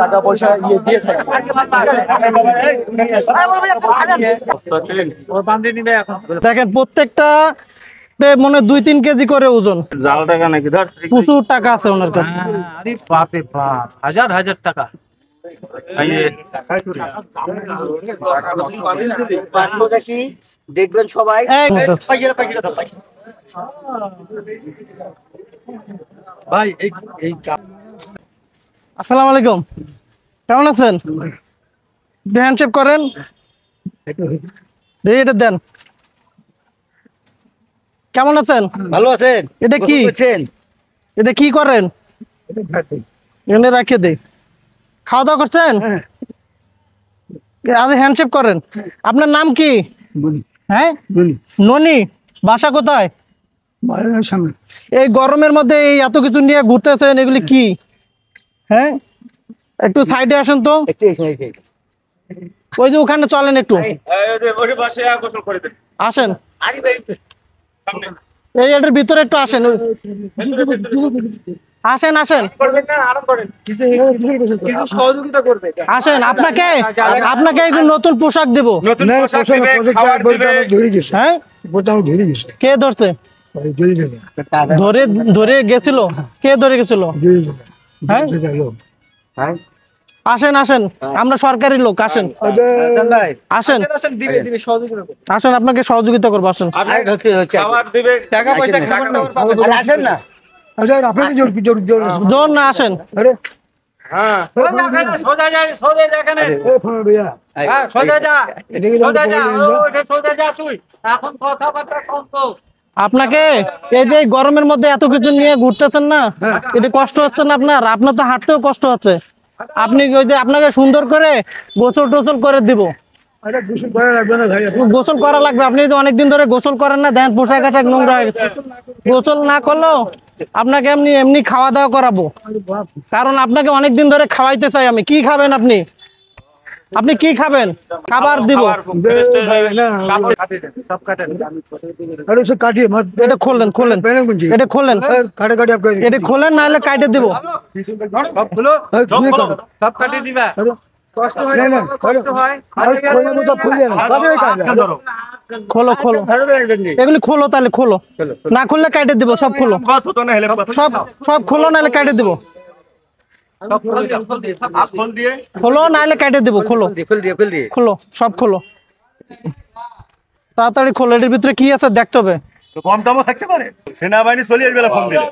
টাকা পয়সা ইয়ে দিয়ে থাকে। দেখেন প্রত্যেকটা মনে 2-3 কেজি করে ওজন। জাল টাকা নাকি ধর প্রচুর টাকা আছে ওনার কাছে। আরে বাপরে বাপ, হাজার হাজার টাকা। দেখবেন সবাই। ভাই এই আসসালামু আলাইকুম, কেমন আছেন? হ্যান্ডশেক করেন, এটা দেন। কেমন আছেন? ভালো আছেন? এটা কি? এটা কি করেন? এখানে রাখিয়ে দেই। খাওয়া দাওয়া করছেন? আরে হ্যান্ডশেক করেন। আপনার নাম কি? হ্যাঁ, ননি। বাসা কোথায়? এই গরমের মধ্যে এই এত কিছু নিয়ে ঘুরতেছেন, এগুলি কি? হ্যাঁ, একটু সাইডে আসেন তো। ওই যে ওখানে চলেন একটু, আসেন। এই এটার ভিতরে একটু আসেন, আসেন আসেন সহযোগিতা করবে। আসেন। আপনাকে আপনাকে একটু নতুন পোশাক দেবো। হ্যাঁ, কে ধরছে? ধরে ধরে গেছিল? কে ধরে গেছিল? হ্যাঁ, আসেন আসেন, আমরা সরকারি লোক। আসেন আসেন আসেন, আপনাকে সহযোগিতা করবো। আসেন। টাকা পয়সা আসেন না, জোর না, আসেন। সোজা যা, সোজা যা, এখানে সোজা যা, সোজা যা, সোজা যা তুই। এখন কথাবার্তা কম তো। আপনাকে এই যে গরমের মধ্যে এত কিছু নিয়ে ঘুরতেছেন না, এটা কষ্ট হচ্ছে না আপনার? আপনার তো হাঁটতেও কষ্ট হচ্ছে। আপনি ওই যে আপনাকে সুন্দর করে গোসল টোসল করে দিব। গোসল করা লাগবে। আপনি তো অনেকদিন ধরে গোসল করেন না, দেন পোশাক আশাক নোংরা হয়ে গেছে। গোসল না করলেও আপনাকে এমনি এমনি খাওয়া দাওয়া করাবো, কারণ আপনাকে অনেকদিন ধরে খাওয়াইতে চাই আমি। কি খাবেন আপনি? আপনি কি খাবেন? খাবার দিব। এটা খোলেন, খোলেন, এটা খোলেন, এটা খোলেন, নাহলে কাটে দিব। সব কাটিয়ে দিবা। খোলো খোলো, এগুলি খোলো, তাহলে খোলো। না খুললে কাটে দিব। সব খোলো, সব সব খোলো, নাহলে কাটে দিব। খোলো, নাহলে কেটে দেবো। খোলো খোলো, সব খোলো, তাড়াতাড়ি খোলো। এটার ভিতরে কি আছে দেখতে হবে। কম দামও থাকতে পারে, সেনাবাহিনী চলে আসবে ফোন দিলে।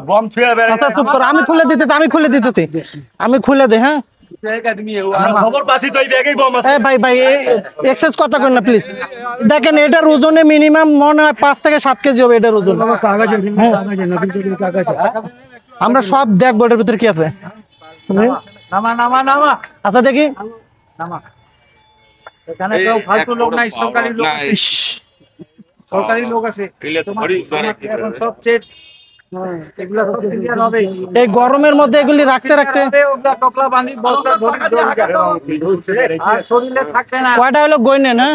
বম ছুঁয়ে বেড়ায়। আচ্ছা চুপ করো, আমি খুলে দিতেছি, আমি খুলে দিতেছি, আমি খুলে দিই। হ্যাঁ, খবর পাচ্ছি তো এই ব্যাগেই বম আছে। ভাই ভাই এক্সেস কথা করেন না প্লিজ। দেখেন এটার ওজনে মিনিমাম মনে হয় 5 থেকে 7 কেজি হবে এটার ওজন। আমরা সব দেখবো এটার ভিতরে কি আছে। নামা নামা নামা, আচ্ছা দেখি। নামা। এখানে কেউ ফালতু লোক নাই, সরকারি লোক আছে। সরকারি লোক আছে। এখন সব চেক, এগুলা সব ক্লিয়ার হবে। এই গরমের মধ্যে এগুলি রাখতে রাখতে ওগুলা টপলা বাঁধি বলটা ধরি আর শরীরে থাকে না। কয়টা হলো গইনেন? হ্যাঁ,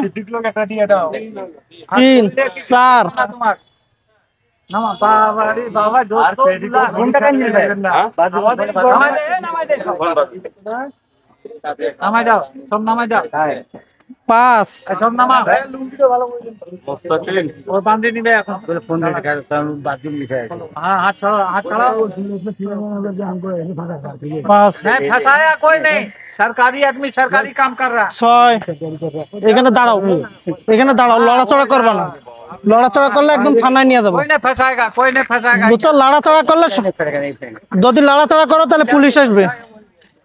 3 4 তোমার নামা। বাবা রে বাবা, যতগুলা ঘন্টা কান দিবে না। নামাই দে, নামাই দাও, সব নামাই দাও। 5 সব নামা। ও বাঁধে নিবে এখন। हाँ हाथ छोड़ो, हाथ छोड़ो। 5 नहीं फंसाया कोई नहीं, सरकारी आदमी सरकारी काम कर रहा है। 6 এখানে দাঁড়াও, এখানে দাঁড়াও, লড়াচড়া করবে না। লড়াচড়া করলে একদম থানায় নিয়ে যাবো। कोई नहीं फंसाएगा, कोई नहीं फंसाएगा। বুঝছো, লড়াচড়া করলে যদি লড়াচড়া করো তাহলে পুলিশ আসবে।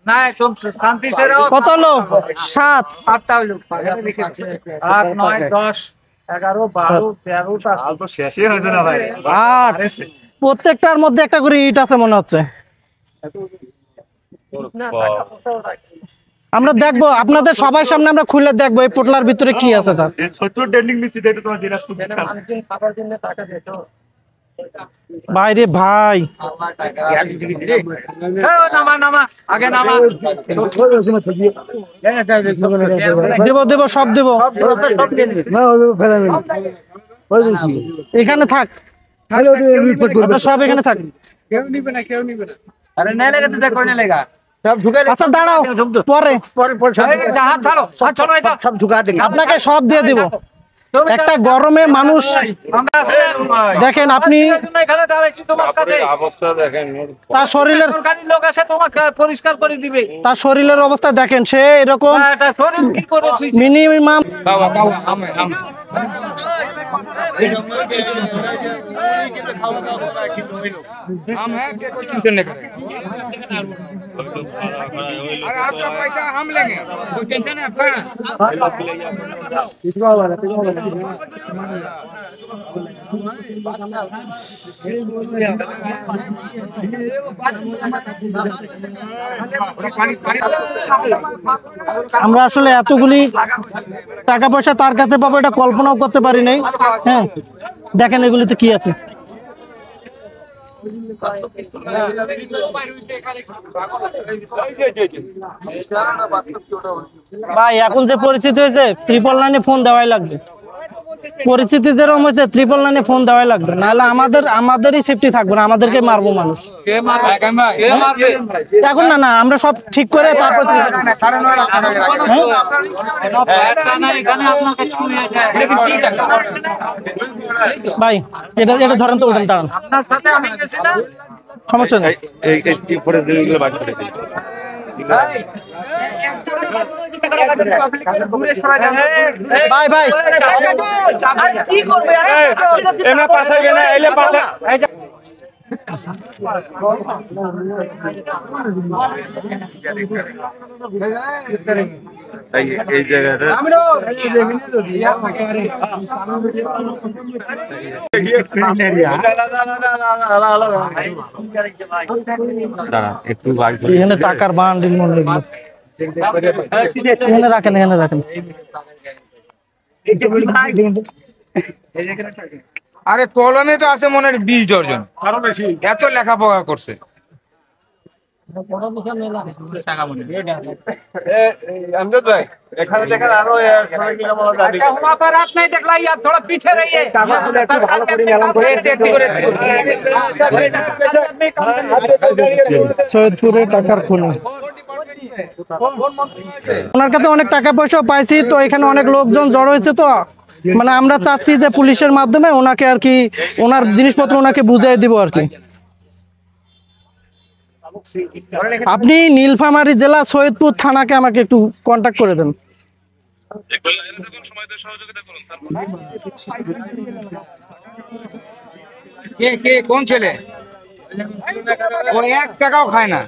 नहीं तुम शांति से रहो। কত হলো? 7 7টা হলো। 8 9 10 11 12 13টা তো শেষই হয়েছে না ভাই। 8। প্রত্যেকটার মধ্যে একটা করে ইট আছে মনে হচ্ছে। আমরা দেখবো, আপনাদের সবার সামনে আমরা খুলে দেখবো এই পোটলার ভিতরে কি আছে। তার এই 70 ডেন্ডিং নিছি দেখতে তোমার দিনাজপুর খাবার জন্য টাকা দে তো। ভাই রে ভাই, নামা নামা, আগে নামা। দেব দেব, সব দেব। এখানে থাক, আচ্ছা, সব এখানে থাক। কেউ নিবে না, কেউ নিবে না। अरे नहीं लेगा तो देखो नहीं लेगा सब झुका আচ্ছা দাঁড়াও, পরে হাত ছাড়ো, হাত ছাড়ো এটা। सब झुका देंगे আপনাকে সব দিয়ে দিব। একটা গরমে মানুষ আমরা দেখেন, আপনি এখানে দাঁড়াইছি তোমার কাছে। তার শরীরের সরকারি লোক আছে তোমাকে পরিষ্কার করে দিবে। তার শরীরের অবস্থা দেখেন, সে এরকম এটা শরীর কি করে ছুঁই- মিনিমাম हम हैं कि कोई टेंशन नहीं करेगा। अरे आपका पैसा हम लेंगे, कोई टेंशन है आपका। আমরা আসলে এতগুলি টাকা পয়সা তার কাছে পাবো এটা কল্পনাও করতে পারি নাই। হ্যাঁ, দেখেন এগুলিতে কি আছে। ভাই এখন যে পরিস্থিতি হয়েছে 999 ফোন দেওয়াই লাগবে। পরিস্থিতি যেরকম হয়েছে 999 ফোন দেওয়াই লাগবে, নাহলে আমাদেরই সেফটি থাকবে না, আমাদেরকে মারবো মানুষ। এখন না না, আমরা সব ঠিক করে তারপর ভাই এটা এটা ধরেন তো, ওঠেন, দাঁড়ান, আপনার সাথে আমি গেছি না? সমস্যা নেই। এই পরে দিনগুলো বাকি করে দিই। ভাই ভাই কি করবে? এমনি পাঠাইবে না, এলে পাঠা এই জায়গাটা একটু এখানে টাকার বান্ডিল মনে হয়, এখানে রাখেন, এখানে রাখেন। আরে কলমে তো আছে মনে হয় 20 ডজন, এত লেখাপড়া করছে। আমজাদ ভাই এখানে দেখেন আরো अच्छा वहाँ पर आप नहीं देखला यार, थोड़ा पीछे रहिए। সৈয়দপুরে টাকার খুনি, ওনার কাছে অনেক টাকা পয়সা পাইছি, তো এখানে অনেক লোকজন জড়ো হয়েছে, তো মানে আমরা চাচ্ছি যে পুলিশের মাধ্যমে ওনাকে আর কি, ওনার জিনিসপত্র ওনাকে বুঝিয়ে দিব আর কি। আপনি নীলফামারী জেলা সৈয়দপুর থানাকে আমাকে একটু কন্টাক্ট করে দেন। কে কে কোন ছেলে? ও 1 টাকাও খায় না।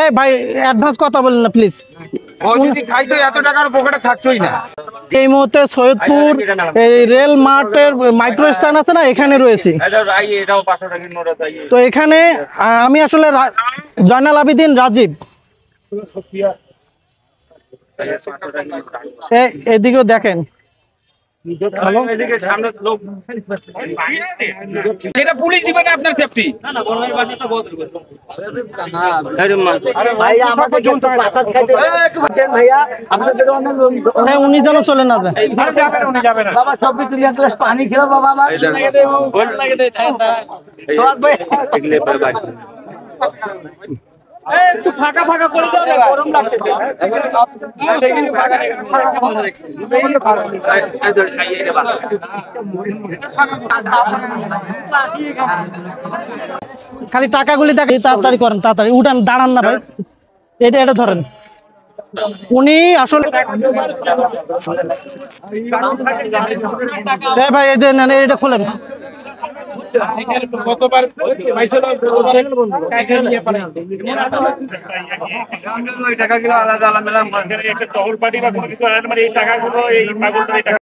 এই ভাই অ্যাডভান্স কথা বলেন না প্লিজ। ও যদি খাইতো এত টাকার পকেটে থাকতোই না। এই মুহূর্তে সৈয়দপুর এই রেল মার্টের মাইক্রো স্ট্যান্ড আছে না, এখানে রয়েছে। তো এখানে আমি আসলে জয়নাল আবেদিন রাজীব, এদিকেও দেখেন। এটা পুলিশ দিবে না আপনার সেফটি। भैया আমাকে কিন্তু পাতা খাইতে দেন ভাইয়া, আপনাদের অনেক হ্যাঁ, উনি যেন চলে না যায়। বাবা সব তুমি এক গ্লাস পানি খেলো বাবা আমার সোহাগ ভাই একটু ফাঁকা ফাঁকা করে দাও না, গরম লাগতেছে। খালি টাকাগুলি দেখেন, তাড়াতাড়ি করেন, তাড়াতাড়ি উঠান, দাঁড়ান না ভাই, এটা এটা ধরেন। উনি আসলে ভাই এই যে নেন, এটা খোলেন। কতবার টাকাগুলো আলাদা আলাদা একটা টহল পার্টি বা কোনো কিছু এই টাকাগুলো এই পাগলটা